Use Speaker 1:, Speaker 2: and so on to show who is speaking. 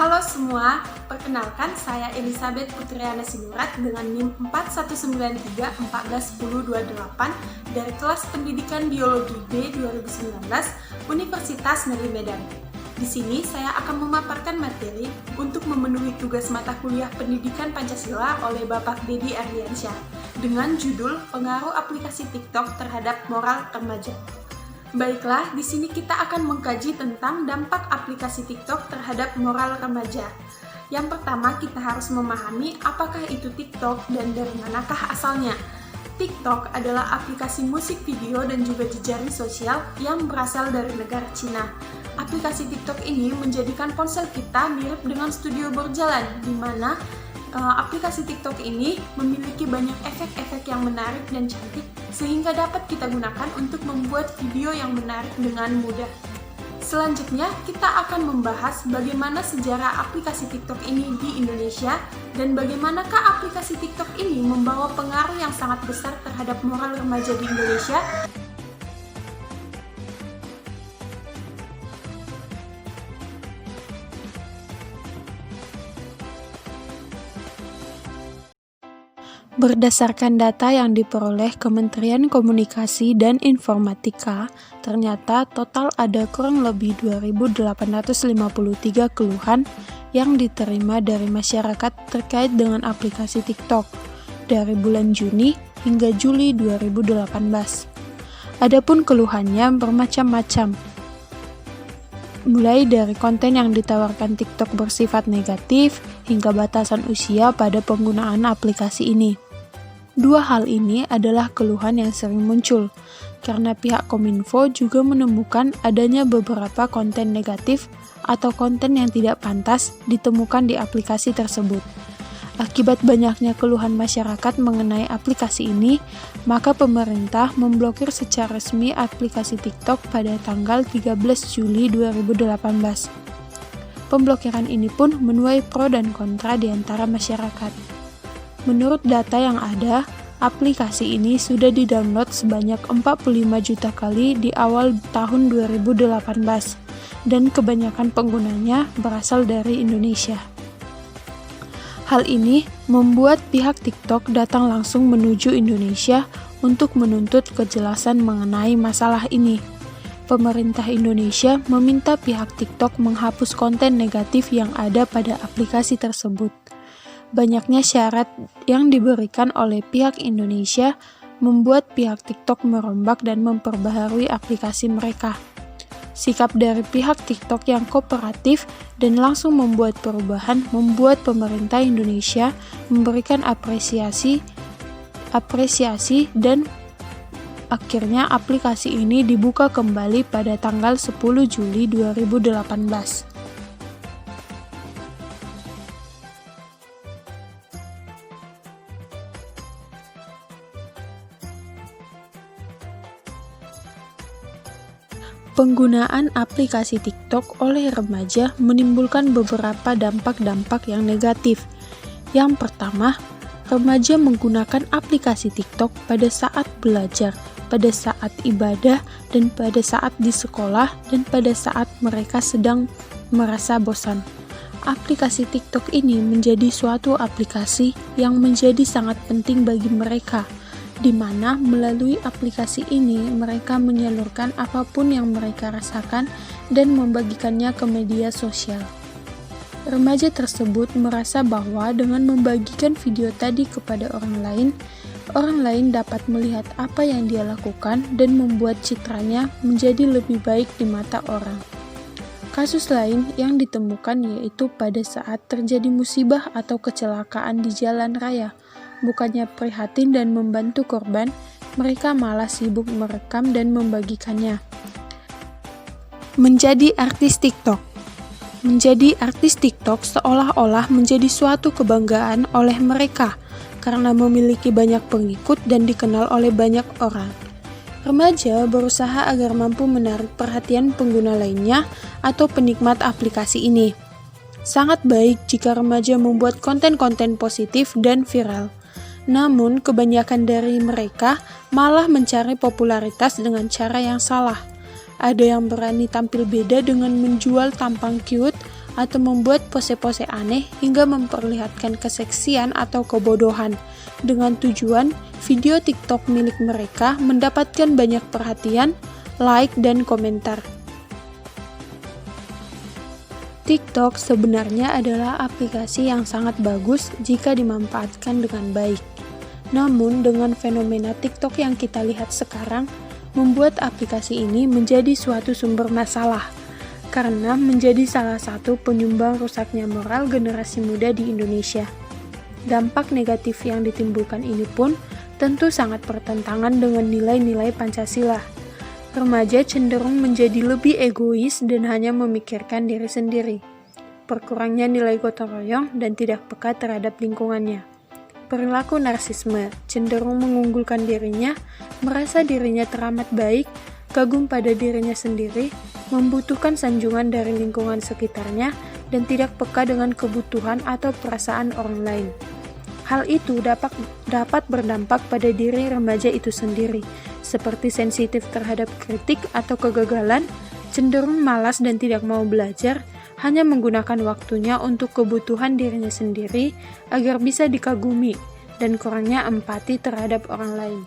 Speaker 1: Halo semua, perkenalkan saya Elizabeth Putriana Sinurat dengan NIM 4193141028 dari kelas Pendidikan Biologi B 2019 Universitas Negeri Medan. Di sini saya akan memaparkan materi untuk memenuhi tugas mata kuliah Pendidikan Pancasila oleh Bapak Dedi Ardiansyah dengan judul Pengaruh Aplikasi TikTok Terhadap Moral Remaja. Baiklah, di sini kita akan mengkaji tentang dampak aplikasi TikTok terhadap moral remaja. Yang pertama, kita harus memahami apakah itu TikTok dan dari manakah asalnya. TikTok adalah aplikasi musik video dan juga jejaring sosial yang berasal dari negara Cina. Aplikasi TikTok ini menjadikan ponsel kita mirip dengan studio berjalan, di mana aplikasi TikTok ini memiliki banyak efek-efek yang menarik dan cantik sehingga dapat kita gunakan untuk membuat video yang menarik dengan mudah. Selanjutnya, kita akan membahas bagaimana sejarah aplikasi TikTok ini di Indonesia dan bagaimanakah aplikasi TikTok ini membawa pengaruh yang sangat besar terhadap moral remaja di Indonesia.
Speaker 2: Berdasarkan data yang diperoleh Kementerian Komunikasi dan Informatika, ternyata total ada kurang lebih 2.853 keluhan yang diterima dari masyarakat terkait dengan aplikasi TikTok dari bulan Juni hingga Juli 2018. Adapun keluhannya bermacam-macam, mulai dari konten yang ditawarkan TikTok bersifat negatif hingga batasan usia pada penggunaan aplikasi ini. Dua hal ini adalah keluhan yang sering muncul, karena pihak Kominfo juga menemukan adanya beberapa konten negatif atau konten yang tidak pantas ditemukan di aplikasi tersebut. Akibat banyaknya keluhan masyarakat mengenai aplikasi ini, maka pemerintah memblokir secara resmi aplikasi TikTok pada tanggal 13 Juli 2018. Pemblokiran ini pun menuai pro dan kontra di antara masyarakat. Menurut data yang ada, aplikasi ini sudah di-download sebanyak 45 juta kali di awal tahun 2018, dan kebanyakan penggunanya berasal dari Indonesia. Hal ini membuat pihak TikTok datang langsung menuju Indonesia untuk menuntut kejelasan mengenai masalah ini. Pemerintah Indonesia meminta pihak TikTok menghapus konten negatif yang ada pada aplikasi tersebut. Banyaknya syarat yang diberikan oleh pihak Indonesia membuat pihak TikTok merombak dan memperbaharui aplikasi mereka. Sikap dari pihak TikTok yang kooperatif dan langsung membuat perubahan membuat pemerintah Indonesia memberikan apresiasi dan akhirnya aplikasi ini dibuka kembali pada tanggal 10 Juli 2018. Penggunaan aplikasi TikTok oleh remaja menimbulkan beberapa dampak-dampak yang negatif. Yang pertama, remaja menggunakan aplikasi TikTok pada saat belajar, pada saat ibadah, dan pada saat di sekolah, dan pada saat mereka sedang merasa bosan. Aplikasi TikTok ini menjadi suatu aplikasi yang menjadi sangat penting bagi mereka, di mana melalui aplikasi ini mereka menyalurkan apapun yang mereka rasakan dan membagikannya ke media sosial. Remaja tersebut merasa bahwa dengan membagikan video tadi kepada orang lain dapat melihat apa yang dia lakukan dan membuat citranya menjadi lebih baik di mata orang. Kasus lain yang ditemukan yaitu pada saat terjadi musibah atau kecelakaan di jalan raya. Bukannya prihatin dan membantu korban, mereka malah sibuk merekam dan membagikannya. Menjadi artis TikTok. Menjadi artis TikTok seolah-olah menjadi suatu kebanggaan oleh mereka karena memiliki banyak pengikut dan dikenal oleh banyak orang. Remaja berusaha agar mampu menarik perhatian pengguna lainnya atau penikmat aplikasi ini. Sangat baik jika remaja membuat konten-konten positif dan viral. Namun, kebanyakan dari mereka malah mencari popularitas dengan cara yang salah. Ada yang berani tampil beda dengan menjual tampang cute atau membuat pose-pose aneh hingga memperlihatkan keseksian atau kebodohan, dengan tujuan video TikTok milik mereka mendapatkan banyak perhatian, like, dan komentar. TikTok sebenarnya adalah aplikasi yang sangat bagus jika dimanfaatkan dengan baik. Namun, dengan fenomena TikTok yang kita lihat sekarang, membuat aplikasi ini menjadi suatu sumber masalah, karena menjadi salah satu penyumbang rusaknya moral generasi muda di Indonesia. Dampak negatif yang ditimbulkan ini pun tentu sangat bertentangan dengan nilai-nilai Pancasila. Remaja cenderung menjadi lebih egois dan hanya memikirkan diri sendiri. Berkurangnya nilai gotong royong dan tidak peka terhadap lingkungannya. Perilaku narsisme cenderung mengunggulkan dirinya, merasa dirinya teramat baik, kagum pada dirinya sendiri, membutuhkan sanjungan dari lingkungan sekitarnya, dan tidak peka dengan kebutuhan atau perasaan orang lain. Hal itu dapat berdampak pada diri remaja itu sendiri, seperti sensitif terhadap kritik atau kegagalan, cenderung malas dan tidak mau belajar, hanya menggunakan waktunya untuk kebutuhan dirinya sendiri agar bisa dikagumi, dan kurangnya empati terhadap orang lain.